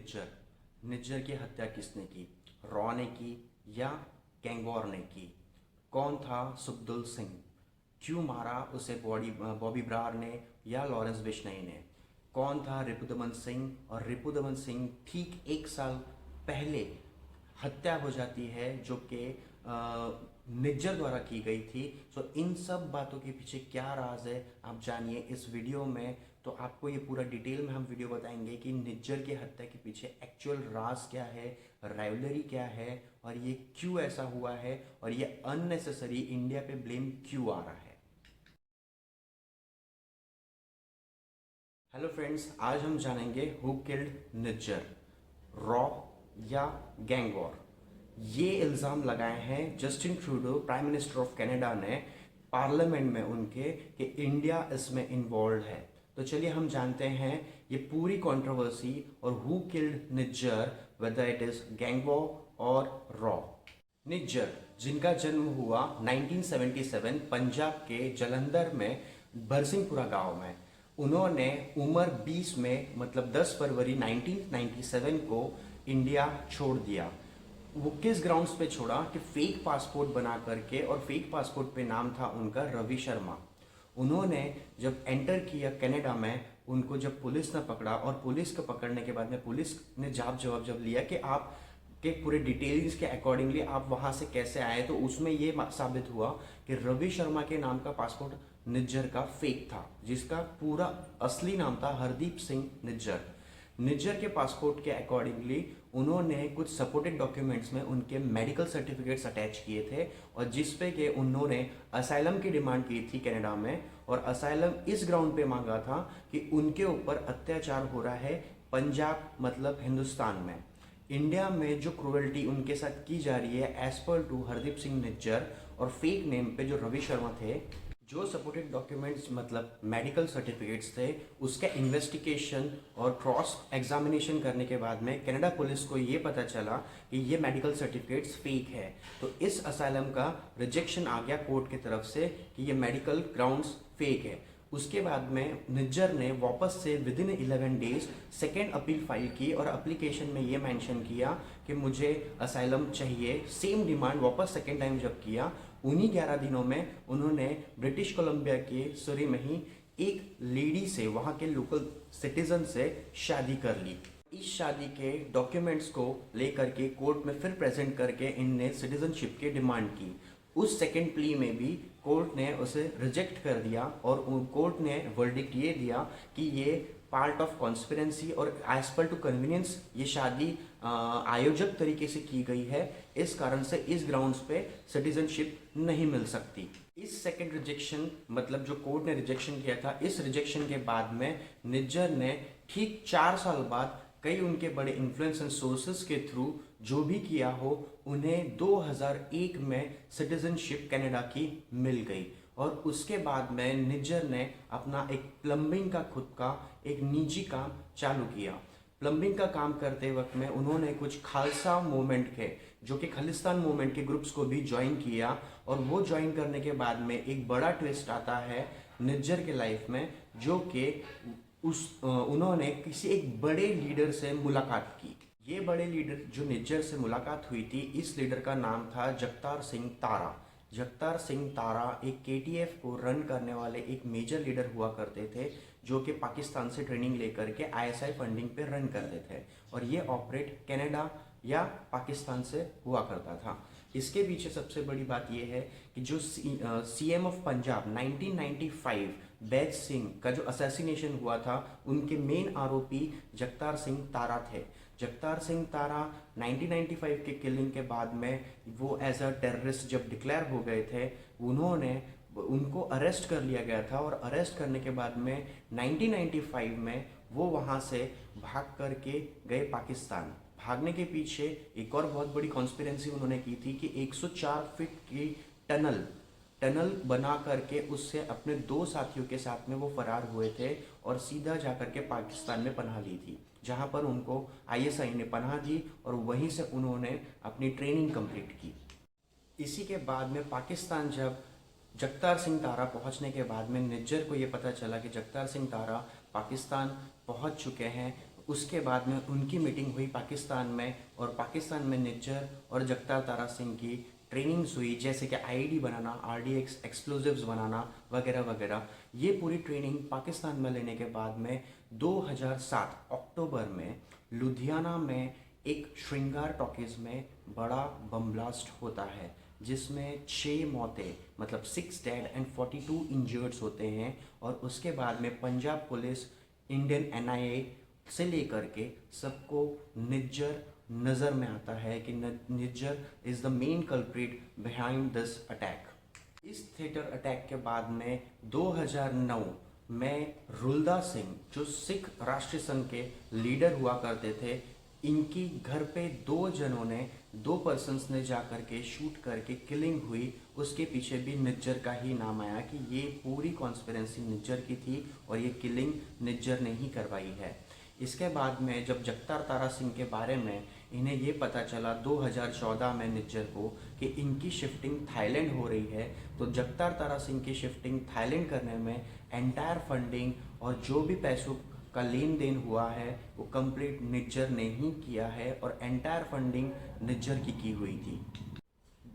निज्जर। निज्जर की हत्या किसने की? रॉ ने की या गैंगवॉर ने की? कौन था सुखदुल सिंह? क्यों मारा उसे बॉबी ब्रार ने या लॉरेंस बिश्नोई ने? कौन था रिपुदमन सिंह? और रिपुदमन सिंह ठीक एक साल पहले हत्या हो जाती है जो कि निज्जर द्वारा की गई थी। सो इन सब बातों के पीछे क्या राज है आप जानिए इस वीडियो में। तो आपको ये पूरा डिटेल में हम वीडियो बताएंगे कि निज्जर की हत्या के पीछे एक्चुअल राज क्या है, राइवलरी क्या है और ये क्यों ऐसा हुआ है और ये अननेसेसरी इंडिया पे ब्लेम क्यों आ रहा है। हेलो फ्रेंड्स, आज हम जानेंगे हु किल्ड निज्जर, रॉ या गैंग वॉर। ये इल्ज़ाम लगाए हैं Justin Trudeau, prime minister of Canada ने पार्लियामेंट में उनके कि इंडिया इसमें इन्वॉल्व है। तो चलिए हम जानते हैं ये पूरी कंट्रोवर्सी और who killed Nijjar, whether it is gang war और रॉ। निज्जर जिनका जन्म हुआ 1977 पंजाब के जलंधर में बरसिंहपुरा गांव में। उन्होंने उम्र 20 में मतलब 10 फरवरी 1997 को इंडिया छोड़ दिया। वो किस ग्राउंड्स पे छोड़ा कि फेक पासपोर्ट बना करके, और फेक पासपोर्ट पे नाम था उनका रवि शर्मा। उन्होंने जब एंटर किया कनाडा में, उनको जब पुलिस ने पकड़ा और पुलिस को पकड़ने के बाद में पुलिस ने जवाब जब लिया कि आप के पूरे डिटेल्स के अकॉर्डिंगली आप वहाँ से कैसे आए, तो उसमें ये साबित हुआ कि रवि शर्मा के नाम का पासपोर्ट निज्जर का फेक था, जिसका पूरा असली नाम था हरदीप सिंह निज्जर। निज्जर के पासपोर्ट के अकॉर्डिंगली उन्होंने कुछ सपोर्टेड डॉक्यूमेंट्स में उनके मेडिकल सर्टिफिकेट्स अटैच किए थे और जिस पे कि उन्होंने असाइलम की डिमांड की थी कनाडा में। और असाइलम इस ग्राउंड पे मांगा था कि उनके ऊपर अत्याचार हो रहा है पंजाब मतलब हिंदुस्तान में। इंडिया में जो क्रूअल्टी उनके साथ की जा रही है as per to Hardeep Singh Nijjar और फेक नेम पे जो रवि शर्मा थे, जो सपोर्टेड डॉक्यूमेंट्स मतलब मेडिकल सर्टिफिकेट्स थे, उसका इन्वेस्टिगेशन और क्रॉस एग्जामिनेशन करने के बाद में कनाडा पुलिस को ये पता चला कि ये मेडिकल सर्टिफिकेट्स फेक है। तो इस असाइलम का रिजेक्शन आ गया कोर्ट की तरफ से कि ये मेडिकल ग्राउंड्स फेक है। उसके बाद में निज्जर ने वापस से with in 11 days second appeal file की और एप्लीकेशन में ये मेंशन किया कि मुझे असाइलम चाहिए। सेम डिमांड वापस सेकेंड टाइम जब किया, उन्हीं 11 दिनों में उन्होंने ब्रिटिश कोलंबिया के सरी में ही एक लेडी से, वहाँ के लोकल सिटीजन से शादी कर ली। इस शादी के डॉक्यूमेंट्स को लेकर के कोर्ट में फिर प्रेजेंट करके इनने सिटीजनशिप की डिमांड की। उस सेकेंड प्ली में भी कोर्ट ने उसे रिजेक्ट कर दिया और कोर्ट ने वर्डिक्ट ये दिया कि ये पार्ट ऑफ कॉन्स्पिरेंसी और एज पर टू कन्वीनियंस ये शादी आयोजक तरीके से की गई है, इस कारण से इस ग्राउंड्स पे सिटीजनशिप नहीं मिल सकती। इस सेकेंड रिजेक्शन मतलब जो कोर्ट ने रिजेक्शन किया था, इस रिजेक्शन के बाद में निज्जर ने ठीक 4 साल बाद कई उनके बड़े इन्फ्लुएंस एंड सोर्सेस के थ्रू जो भी किया हो, उन्हें 2001 में सिटीजनशिप कनाडा की मिल गई। और उसके बाद में निज्जर ने अपना एक प्लम्बिंग का खुद का एक निजी काम चालू किया। प्लम्बिंग का काम करते वक्त में उन्होंने कुछ खालसा मूवमेंट के, जो कि खालिस्तान मूवमेंट के ग्रुप्स को भी ज्वाइन किया। और वो ज्वाइन करने के बाद में एक बड़ा ट्विस्ट आता है निज्जर के लाइफ में, जो कि उन्होंने किसी एक बड़े लीडर से मुलाकात की। ये बड़े लीडर जो निज्जर से मुलाकात हुई थी, इस लीडर का नाम था जगतार सिंह तारा। जगतार सिंह तारा एक केटीएफ को रन करने वाले एक मेजर लीडर हुआ करते थे, जो कि पाकिस्तान से ट्रेनिंग लेकर के आईएसआई फंडिंग पे रन करते थे और ये ऑपरेट कनाडा या पाकिस्तान से हुआ करता था। इसके पीछे सबसे बड़ी बात यह है कि जो सीएम ऑफ पंजाब 1995 बैज सिंह का जो असैसिनेशन हुआ था, उनके मेन आरोपी जगतार सिंह तारा थे। जगतार सिंह तारा 1995 के किलिंग के बाद में वो एज अ टेररिस्ट जब डिक्लेयर हो गए थे, उनको अरेस्ट कर लिया गया था। और अरेस्ट करने के बाद में 1995 में वो वहाँ से भाग करके गए पाकिस्तान। भागने के पीछे एक और बहुत बड़ी कॉन्स्पिरेंसी उन्होंने की थी कि 104 फीट की टनल बना करके उससे अपने 2 साथियों के साथ में वो फरार हुए थे और सीधा जाकर के पाकिस्तान में पनाह ली थी, जहां पर उनको आईएसआई ने पनाह दी और वहीं से उन्होंने अपनी ट्रेनिंग कंप्लीट की। इसी के बाद में पाकिस्तान जब जगतार सिंह तारा पहुंचने के बाद में निज्जर को ये पता चला कि जगतार सिंह तारा पाकिस्तान पहुंच चुके हैं, उसके बाद में उनकी मीटिंग हुई पाकिस्तान में, और पाकिस्तान में निज्जर और जगतार तारा सिंह की ट्रेनिंग्स हुई, जैसे कि आईईडी बनाना, आरडीएक्स एक्सप्लोजिव्स बनाना वगैरह वगैरह। ये पूरी ट्रेनिंग पाकिस्तान में लेने के बाद में 2007 अक्टूबर में लुधियाना में एक श्रृंगार टॉकीज में बड़ा बम ब्लास्ट होता है, जिसमें 6 मौतें मतलब 6 डेड एंड 42 इंजर्ड्स होते हैं। और उसके बाद में पंजाब पुलिस, इंडियन एनआईए से लेकर के सबको निज्जर नज़र में आता है कि Nijjar is the main culprit behind this attack. इस थिएटर अटैक के बाद में 2009 में रुलदा सिंह, जो सिख राष्ट्रीय संघ के लीडर हुआ करते थे, इनकी घर पे 2 पर्सन्स ने जाकर के शूट करके किलिंग हुई। उसके पीछे भी निज्जर का ही नाम आया कि ये पूरी कॉन्स्पिरेंसी निज्जर की थी और ये किलिंग निज्जर ने ही करवाई है। इसके बाद में जब जगतार तारा सिंह के बारे में इन्हें ये पता चला 2014 में निज्जर को कि इनकी शिफ्टिंग थाईलैंड हो रही है, तो जगतार तारा सिंह की शिफ्टिंग थाईलैंड करने में एंटायर फंडिंग और जो भी पैसों का लेन देन हुआ है वो कंप्लीट निज्जर ने ही किया है, और एंटायर फंडिंग निज्जर की हुई थी।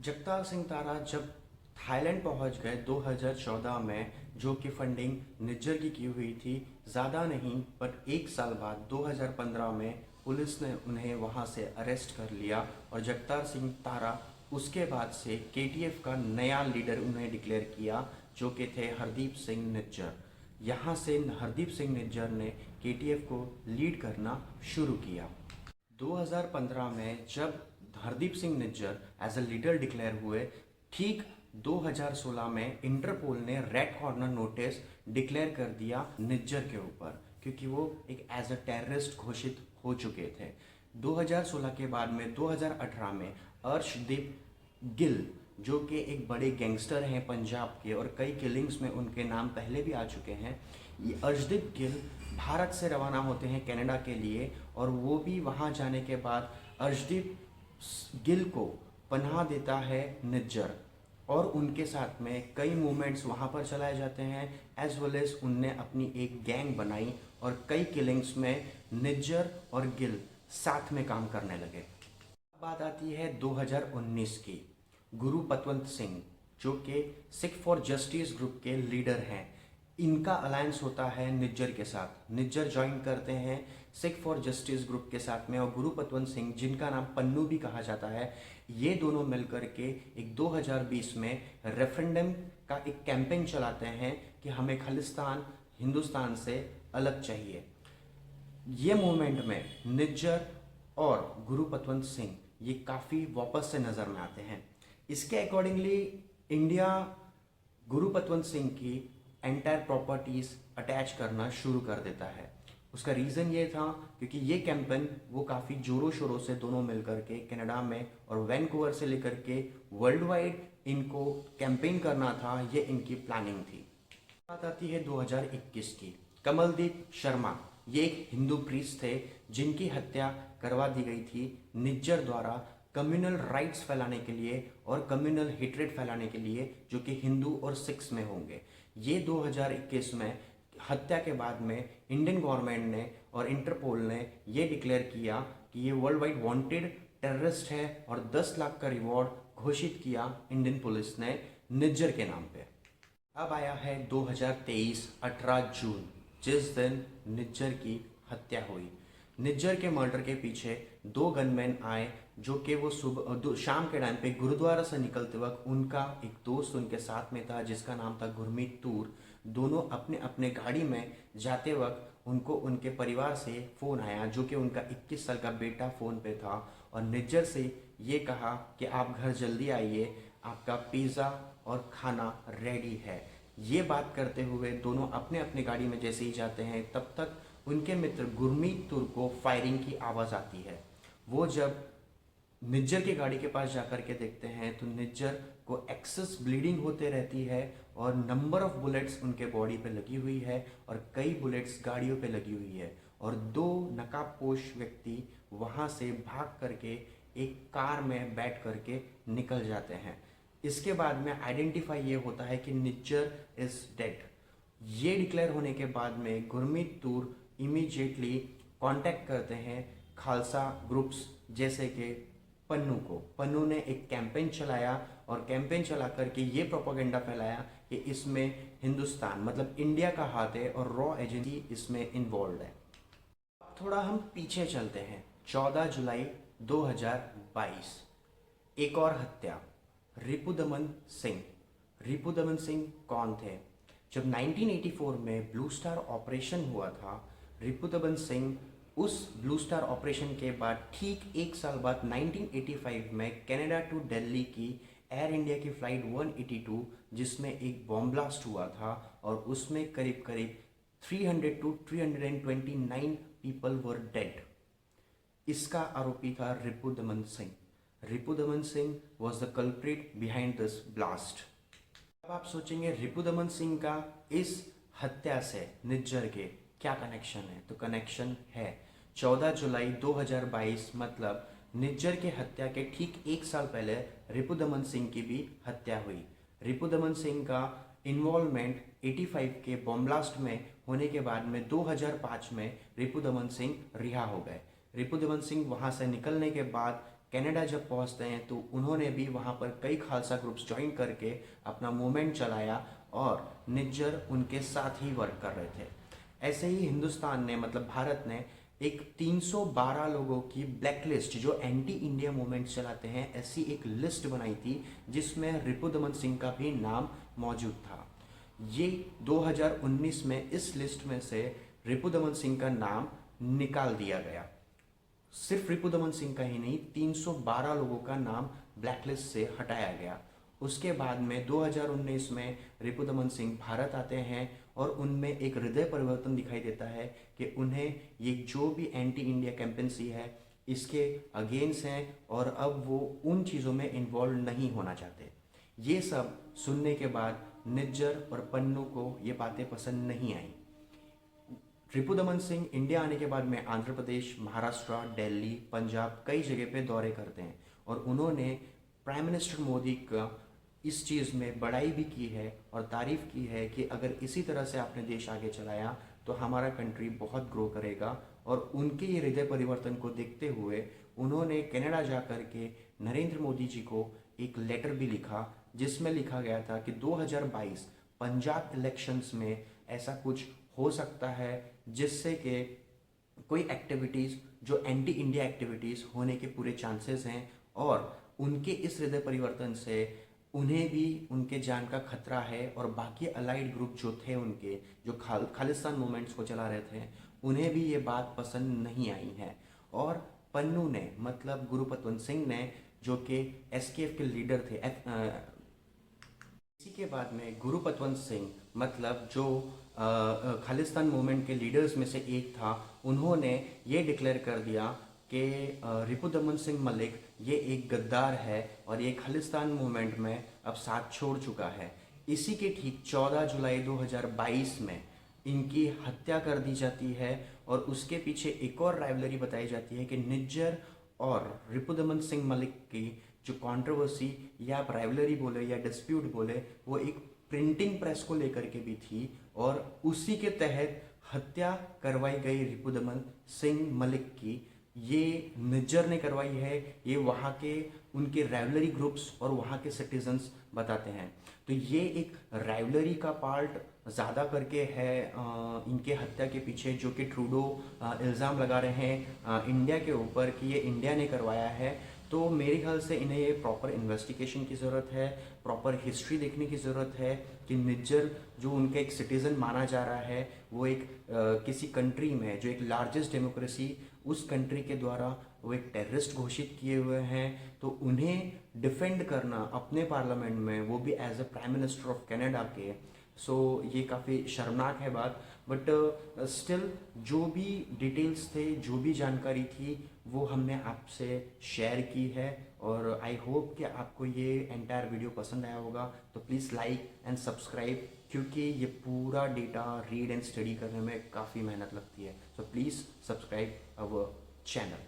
जगतार सिंह तारा जब थाईलैंड पहुंच गए 2014 में, जो कि फंडिंग निज्जर की हुई थी, ज़्यादा नहीं पर 1 साल बाद 2015 में पुलिस ने उन्हें वहां से अरेस्ट कर लिया, और जगतार सिंह तारा उसके बाद से केटीएफ का नया लीडर उन्हें डिक्लेयर किया, जो कि थे हरदीप सिंह निज्जर। यहाँ से हरदीप सिंह निज्जर ने केटीएफ को लीड करना शुरू किया। 2015 में जब Hardeep Singh Nijjar as a leader declared हुए, ठीक 2016 में इंटरपोल ने रेड कॉर्नर नोटिस डिक्लेयर कर दिया निज्जर के ऊपर, क्योंकि वो एक एज अ टेररिस्ट घोषित हो चुके थे। 2016 के बाद में 2018 में अर्शदीप गिल, जो कि एक बड़े गैंगस्टर हैं पंजाब के और कई किलिंग्स में उनके नाम पहले भी आ चुके हैं, ये अर्शदीप गिल भारत से रवाना होते हैं कनाडा के लिए, और वो भी वहाँ जाने के बाद अर्शदीप गिल को पनाह देता है निज्जर, और उनके साथ में कई मूवमेंट्स वहाँ पर चलाए जाते हैं, एज वेल एज उनने अपनी एक गैंग बनाई और कई किलिंग्स में निज्जर और गिल साथ में काम करने लगे। बात आती है 2019 की। गुरु पतवंत सिंह, जो कि सिख फॉर जस्टिस ग्रुप के लीडर हैं, इनका अलायंस होता है निज्जर के साथ। निज्जर ज्वाइन करते हैं सिख फॉर जस्टिस ग्रुप के साथ में, और गुरु पतवंत सिंह, जिनका नाम पन्नू भी कहा जाता है, ये दोनों मिलकर के एक 2020 में रेफरेंडम का एक कैंपेन चलाते हैं कि हमें खालिस्तान हिंदुस्तान से अलग चाहिए। ये मूवमेंट में निज्जर और गुरु पतवंत सिंह ये काफ़ी वापस से नज़र में आते हैं। इसके अकॉर्डिंगली इंडिया गुरु पतवंत सिंह की एंटायर प्रॉपर्टीज़ अटैच करना शुरू कर देता है। उसका रीज़न ये था क्योंकि ये कैंपेन वो काफ़ी ज़ोरों शोरों से दोनों मिलकर के कनाडा में और वैंकूवर से लेकर के वर्ल्ड वाइड इनको कैंपेन करना था, ये इनकी प्लानिंग थी। बात आती है 2021 की। कमलदीप शर्मा, ये एक हिंदू प्रीस्ट थे जिनकी हत्या करवा दी गई थी निज्जर द्वारा कम्युनल राइट्स फैलाने के लिए और कम्युनल हेट्रेड फैलाने के लिए, जो कि हिंदू और सिख्स में होंगे। ये 2021 में हत्या के बाद में इंडियन गवर्नमेंट ने और इंटरपोल ने ये डिक्लेयर किया कि ये वर्ल्ड वाइड वांटेड टेररिस्ट है और 10 लाख का रिवॉर्ड घोषित किया इंडियन पुलिस ने निज्जर के नाम पे। अब आया है 2023 18 जून, जिस दिन निज्जर की हत्या हुई। निज्जर के मर्डर के पीछे 2 गनमैन आए, जो कि वो शाम के टाइम पे गुरुद्वारा से निकलते वक्त उनका एक दोस्त उनके साथ में था जिसका नाम था गुरमीत तूर। दोनों अपने अपने गाड़ी में जाते वक्त उनको उनके परिवार से फ़ोन आया, जो कि उनका 21 साल का बेटा फ़ोन पे था, और निज्जर से ये कहा कि आप घर जल्दी आइए, आपका पिज़्ज़ा और खाना रेडी है। ये बात करते हुए दोनों अपने अपने गाड़ी में जैसे ही जाते हैं, तब तक उनके मित्र गुरमीत तुर को फायरिंग की आवाज़ आती है। वो जब निज्जर की गाड़ी के पास जाकर के देखते हैं तो निज्जर को एक्सेस ब्लीडिंग होते रहती है और नंबर ऑफ बुलेट्स उनके बॉडी पे लगी हुई है और कई बुलेट्स गाड़ियों पे लगी हुई है, और 2 नकाबपोश व्यक्ति वहाँ से भाग करके एक कार में बैठ करके निकल जाते हैं। इसके बाद में आइडेंटिफाई ये होता है कि निज्जर इज़ डेड। ये डिक्लेयर होने के बाद में गुरमीत तूर इमीडिएटली कांटेक्ट करते हैं खालसा ग्रुप्स जैसे कि पन्नू को। पन्नू ने एक कैंपेन चलाया और कैंपेन चला करके ये प्रोपोगेंडा फैलाया कि इसमें हिंदुस्तान मतलब इंडिया का हाथ है और रॉ एजेंसी इसमें इन्वॉल्व है। थोड़ा हम पीछे चलते हैं। 14 जुलाई 2022 एक और हत्या, रिपुदमन सिंह। रिपुदमन सिंह कौन थे? जब 1984 में ब्लू स्टार ऑपरेशन हुआ था, रिपुदमन सिंह उस ब्लू स्टार ऑपरेशन के बाद ठीक एक साल बाद 1985 में कनाडा टू दिल्ली की एयर इंडिया की फ़्लाइट 182 जिसमें एक बॉम्ब ब्लास्ट हुआ था और उसमें करीब करीब 300 टू 329 पीपल वर डेड। इसका आरोपी था Ripudaman Singh. Ripudaman Singh was the culprit behind this blast. अब आप सोचेंगे रिपुदमन सिंह का इस हत्या से निज्जर के क्या कनेक्शन है? तो कनेक्शन है। 14 जुलाई 2022 मतलब निज्जर के हत्या के ठीक एक साल पहले रिपुदमन सिंह की भी हत्या हुई। रिपुदमन सिंह का इन्वॉल्वमेंट 85 के बॉम्ब ब्लास्ट में होने के बाद में 2005 में रिपुदमन सिंह रिहा हो गए। रिपुदमन सिंह वहां से निकलने के बाद कनाडा जब पहुंचते हैं तो उन्होंने भी वहां पर कई खालसा ग्रुप्स ज्वाइन करके अपना मूवमेंट चलाया और निज्जर उनके साथ ही वर्क कर रहे थे। ऐसे ही हिंदुस्तान ने मतलब भारत ने एक 312 लोगों की ब्लैक लिस्ट जो एंटी इंडिया मूवमेंट चलाते हैं ऐसी एक लिस्ट बनाई थी जिसमें रिपुदमन सिंह का भी नाम मौजूद था। ये 2019 में इस लिस्ट में से रिपुदमन सिंह का नाम निकाल दिया गया। सिर्फ रिपुदमन सिंह का ही नहीं, 312 लोगों का नाम ब्लैकलिस्ट से हटाया गया। उसके बाद में 2019 में रिपुदमन सिंह भारत आते हैं और उनमें एक हृदय परिवर्तन दिखाई देता है कि उन्हें ये जो भी एंटी इंडिया कैंपेन्सी है इसके अगेंस्ट हैं और अब वो उन चीज़ों में इन्वॉल्व नहीं होना चाहते। ये सब सुनने के बाद निज्जर और पन्नू को ये बातें पसंद नहीं आई। रिपुदमन सिंह इंडिया आने के बाद में आंध्र प्रदेश, महाराष्ट्र, दिल्ली, पंजाब कई जगह पे दौरे करते हैं और उन्होंने प्राइम मिनिस्टर मोदी का इस चीज़ में बड़ाई भी की है और तारीफ़ की है कि अगर इसी तरह से आपने देश आगे चलाया तो हमारा कंट्री बहुत ग्रो करेगा। और उनके ये हृदय परिवर्तन को देखते हुए उन्होंने कनाडा जा कर के नरेंद्र मोदी जी को एक लेटर भी लिखा जिसमें लिखा गया था कि 2022 पंजाब इलेक्शंस में ऐसा कुछ हो सकता है जिससे कि कोई एक्टिविटीज़ जो एंटी इंडिया एक्टिविटीज़ होने के पूरे चांसेस हैं और उनके इस हृदय परिवर्तन से उन्हें भी उनके जान का खतरा है और बाकी अलाइड ग्रुप जो थे उनके जो खालिस्तान मूवमेंट्स को चला रहे थे उन्हें भी ये बात पसंद नहीं आई है। और पन्नू ने मतलब गुरुपतवंत सिंह ने जो कि एसकेएफ के लीडर थे, इसी के बाद में गुरुपतवंत सिंह मतलब जो खालिस्तान मूवमेंट के लीडर्स में से एक था, उन्होंने ये डिक्लेयर कर दिया कि रिपुदमन सिंह मलिक ये एक गद्दार है और ये खालिस्तान मूवमेंट में अब साथ छोड़ चुका है। इसी के ठीक 14 जुलाई 2022 में इनकी हत्या कर दी जाती है और उसके पीछे एक और राइवलरी बताई जाती है कि निज्जर और रिपुदमन सिंह मलिक की जो कंट्रोवर्सी या आप राइवलरी बोले या डिस्प्यूट बोले वो एक प्रिंटिंग प्रेस को लेकर के भी थी और उसी के तहत हत्या करवाई गई रिपुदमन सिंह मलिक की। ये निज्जर ने करवाई है, ये वहाँ के उनके राइवलरी ग्रुप्स और वहाँ के सिटीजन्स बताते हैं। तो ये एक राइवलरी का पार्ट ज़्यादा करके है इनके हत्या के पीछे, जो कि ट्रूडो इल्ज़ाम लगा रहे हैं इंडिया के ऊपर कि ये इंडिया ने करवाया है। तो मेरे ख्याल से इन्हें ये प्रॉपर इन्वेस्टिगेशन की ज़रूरत है, प्रॉपर हिस्ट्री देखने की ज़रूरत है कि निज्जर जो उनका एक सिटीज़न माना जा रहा है वो एक किसी कंट्री में जो एक लार्जेस्ट डेमोक्रेसी उस कंट्री के द्वारा वो एक टेररिस्ट घोषित किए हुए हैं। तो उन्हें डिफेंड करना अपने पार्लियामेंट में, वो भी as a prime minister of Canada के, सो ये काफ़ी शर्मनाक है बात। बट स्टिल जो भी डिटेल्स थे, जो भी जानकारी थी वो हमने आपसे शेयर की है और आई होप कि आपको ये एंटायर वीडियो पसंद आया होगा। तो प्लीज़ लाइक एंड सब्सक्राइब, क्योंकि ये पूरा डेटा रीड एंड स्टडी करने में काफ़ी मेहनत लगती है। So please subscribe our channel.